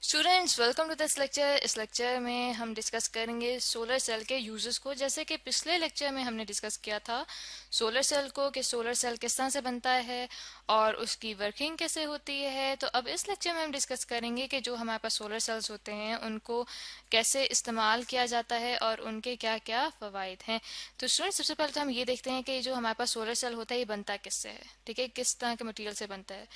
Students welcome to this lecture. इस lecture में हम डिस्कस करेंगे सोलर सेल के यूजेस को। जैसे कि पिछले लेक्चर में हमने डिस्कस किया था सोलर सेल को कि सोलर सेल किस तरह से बनता है और उसकी वर्किंग कैसे होती है। तो अब इस लेक्चर में हम डिस्कस करेंगे कि जो हमारे पास सोलर सेल्स होते हैं उनको कैसे इस्तेमाल किया जाता है और उनके क्या क्या फ़वाइद हैं। तो स्टूडेंट्स सबसे पहले तो हम ये देखते हैं कि जो हमारे पास सोलर सेल होता है ये बनता किससे है, ठीक है, किस तरह के मटेरियल से बनता है।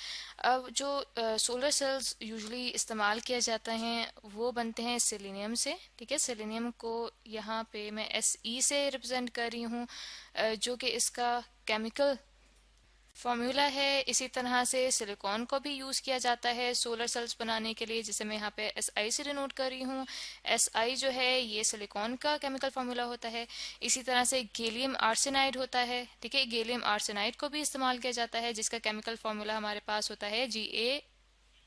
अब जो सोलर सेल्स यूजुअली इस्तेमाल किया जाता हैं वो बनते हैं सेलेनियम से, ठीक है। सेलेनियम को यहाँ पे मैं SE से रिप्रेजेंट कर रही हूँ, जो कि इसका केमिकल फॉर्मूला है। इसी तरह से सिलिकॉन को भी यूज़ किया जाता है सोलर सेल्स बनाने के लिए, जिसे मैं यहाँ पे SI से डिनोट कर रही हूँ। SI जो है ये सिलिकॉन का केमिकल फॉर्मूला होता है। इसी तरह से गैलियम आर्सेनाइड होता है, ठीक है। गैलियम आर्सेनाइड को भी इस्तेमाल किया जाता है जिसका केमिकल फॉर्मूला हमारे पास होता है Ga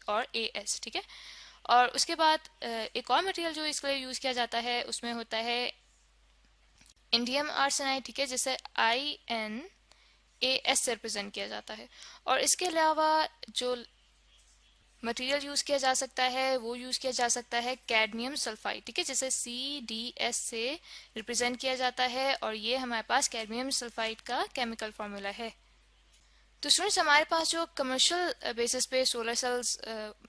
और AS, ठीक है। और उसके बाद एक और मटेरियल जो इसके लिए यूज़ किया जाता है उसमें होता है इंडियम आर्सेनाइड, ठीक है, जिसे InAs से रिप्रेजेंट किया जाता है। और इसके अलावा जो मटेरियल यूज़ किया जा सकता है वो यूज़ किया जा सकता है कैडमियम सल्फाइड, ठीक है, जिसे CdS से रिप्रेजेंट किया जाता है। और ये हमारे पास कैडमियम सल्फाइड का केमिकल फॉर्मूला है। तो स्टूडेंट्स हमारे पास जो कमर्शियल बेसिस पे सोलर सेल्स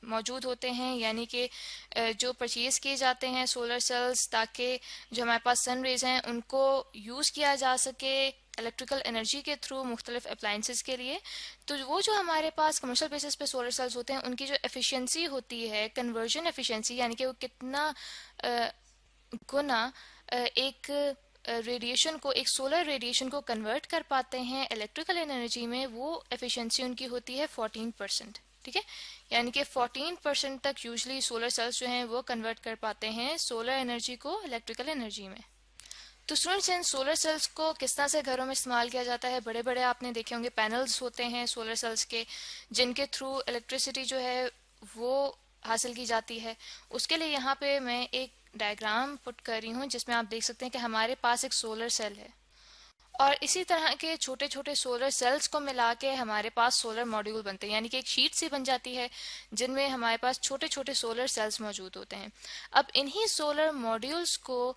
मौजूद होते हैं, यानी कि जो परचेज किए जाते हैं सोलर सेल्स ताकि जो हमारे पास सन रेज हैं उनको यूज़ किया जा सके इलेक्ट्रिकल एनर्जी के थ्रू मुख्तलिफ अप्लाइंसेस के लिए। तो वो जो हमारे पास कमर्शियल बेसिस पे सोलर सेल्स होते हैं उनकी जो एफिशिएंसी होती है, कन्वर्जन एफिशिएंसी, यानी कि वो कितना गुना एक रेडिएशन को, एक सोलर रेडिएशन को कन्वर्ट कर पाते हैं इलेक्ट्रिकल एनर्जी में, वो एफिशिएंसी उनकी होती है 14%, ठीक है। यानी कि 14% तक यूजली सोलर सेल्स जो हैं वो कन्वर्ट कर पाते हैं सोलर एनर्जी को इलेक्ट्रिकल एनर्जी में। तो स्टूडेंट्स इन सोलर सेल्स को किस तरह से घरों में इस्तेमाल किया जाता है। बड़े बड़े आपने देखे होंगे पैनल्स होते हैं सोलर सेल्स के, जिनके थ्रू इलेक्ट्रिसिटी जो है वो हासिल की जाती है। उसके लिए यहाँ पे मैं एक डायग्राम पुट कर रही हूँ जिसमें आप देख सकते हैं कि हमारे पास एक सोलर सेल है और इसी तरह के छोटे छोटे सोलर सेल्स को मिला के हमारे पास सोलर मॉड्यूल बनते हैं, यानी कि एक शीट सी बन जाती है जिनमें हमारे पास छोटे छोटे सोलर सेल्स मौजूद होते हैं। अब इन्हीं सोलर मॉड्यूल्स को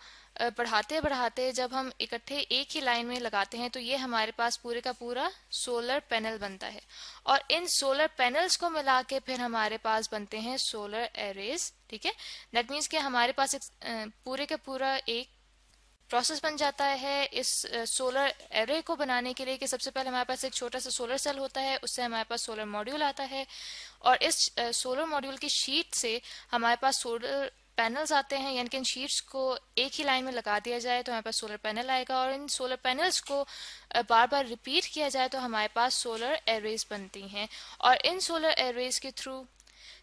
बढ़ाते बढ़ाते जब हम इकट्ठे एक ही लाइन में लगाते हैं तो ये हमारे पास पूरे का पूरा सोलर पैनल बनता है। और इन सोलर पैनल्स को मिला के फिर हमारे पास बनते हैं सोलर एरेज, ठीक है। दैट मीन्स कि हमारे पास एक पूरे का पूरा एक प्रोसेस बन जाता है इस सोलर एरे को बनाने के लिए कि सबसे पहले हमारे पास एक छोटा सा सोलर सेल होता है, उससे हमारे पास सोलर मॉड्यूल आता है और इस सोलर मॉड्यूल की शीट से हमारे पास सोलर पैनल्स आते हैं। यानी कि इन शीट्स को एक ही लाइन में लगा दिया जाए तो हमारे पास सोलर पैनल आएगा और इन सोलर पैनल्स को बार बार रिपीट किया जाए तो हमारे पास सोलर एरेज बनती हैं। और इन सोलर एरेज के थ्रू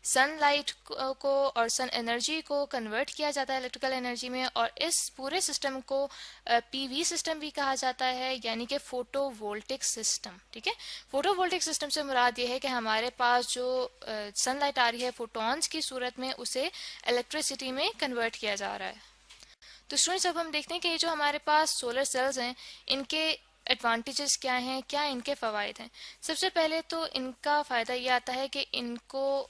सनलाइट को और सन एनर्जी को कन्वर्ट किया जाता है इलेक्ट्रिकल एनर्जी में। और इस पूरे सिस्टम को PV सिस्टम भी कहा जाता है, यानी कि फोटोवोल्टिक सिस्टम, ठीक है। फोटोवोल्टिक सिस्टम से मुराद ये है कि हमारे पास जो सनलाइट आ रही है फोटॉन्स की सूरत में उसे इलेक्ट्रिसिटी में कन्वर्ट किया जा रहा है। तो स्टूडेंट्स अब हम देखते हैं कि ये जो हमारे पास सोलर सेल्स हैं इनके एडवांटेजेस क्या हैं, क्या इनके फ़वाइद हैं। सबसे पहले तो इनका फ़ायदा ये आता है कि इनको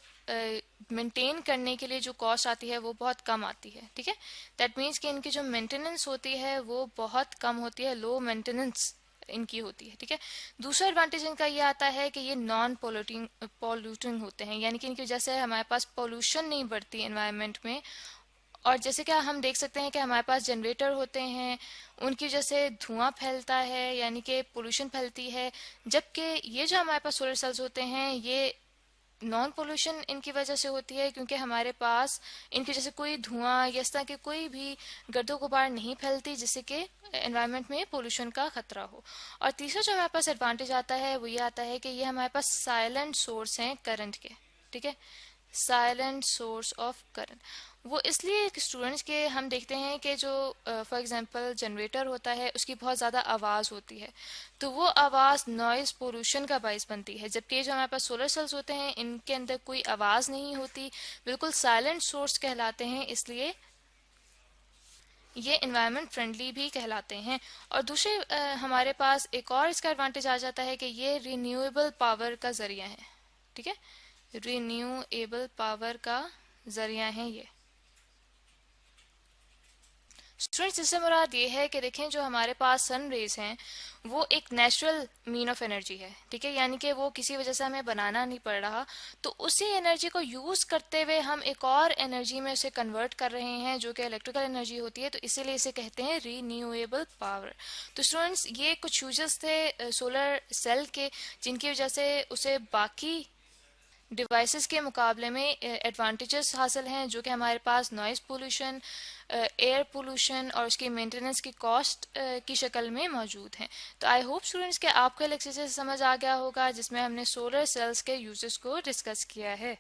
मेंटेन करने के लिए जो कॉस्ट आती है वो बहुत कम आती है, ठीक है। दैट मीन्स कि इनकी जो मेंटेनेंस होती है वो बहुत कम होती है, लो मेंटेनेंस इनकी होती है, ठीक है। दूसरा एडवांटेज इनका ये आता है कि ये नॉन पोल्यूटिंग होते हैं, यानी कि इनकी वजह से हमारे पास पोल्यूशन नहीं बढ़ती एनवायरनमेंट में। और जैसे कि हम देख सकते हैं कि हमारे पास जनरेटर होते हैं, उनकी वजह से धुआं फैलता है, यानी कि पोल्यूशन फैलती है। जबकि ये जो हमारे पास सोलर सेल्स होते हैं ये नॉन पोल्यूशन इनकी वजह से होती है, क्योंकि हमारे पास इनकी जैसे कोई धुआं या इस तरह की कोई भी गर्दो गुबार नहीं फैलती जिससे कि एनवायरनमेंट में पोल्यूशन का खतरा हो। और तीसरा जो हमारे पास एडवांटेज आता है वो ये आता है कि ये हमारे पास साइलेंट सोर्स हैं करंट के, ठीक है, साइलेंट सोर्स ऑफ करंट। वो इसलिए स्टूडेंट्स के हम देखते हैं कि जो फॉर एग्जांपल जनरेटर होता है उसकी बहुत ज़्यादा आवाज़ होती है, तो वो आवाज़ नॉइज़ पोल्यूशन का बायस बनती है। जबकि ये जो हमारे पास सोलर सेल्स होते हैं इनके अंदर कोई आवाज़ नहीं होती, बिल्कुल साइलेंट सोर्स कहलाते हैं, इसलिए ये इन्वायरमेंट फ्रेंडली भी कहलाते हैं। और दूसरे हमारे पास एक और इसका एडवांटेज आ जाता है कि ये रिन्यूएबल पावर का ज़रिया है, ठीक है, रिन्यूएबल पावर का जरिया हैं ये। स्टूडेंट्स, इससे मुराद ये है कि देखें जो हमारे पास सन रेज हैं वो एक नेचुरल मीन ऑफ एनर्जी है, ठीक है, यानी कि वो किसी वजह से हमें बनाना नहीं पड़ रहा। तो उसी एनर्जी को यूज करते हुए हम एक और एनर्जी में उसे कन्वर्ट कर रहे हैं जो कि इलेक्ट्रिकल एनर्जी होती है, तो इसीलिए इसे कहते हैं रीन्यूएबल पावर। तो स्टूडेंट्स, ये कुछ यूजेस थे सोलर सेल के जिनकी वजह से उसे बाकी डिवाइसेस के मुकाबले में एडवांटेजेस हासिल हैं, जो कि हमारे पास नॉइज़ पोल्यूशन, एयर पोल्यूशन और उसकी मेंटेनेंस की कॉस्ट की शक्ल में मौजूद हैं। तो आई होप स्टूडेंट्स के आपको लेक्चर से समझ आ गया होगा जिसमें हमने सोलर सेल्स के यूजेस को डिस्कस किया है।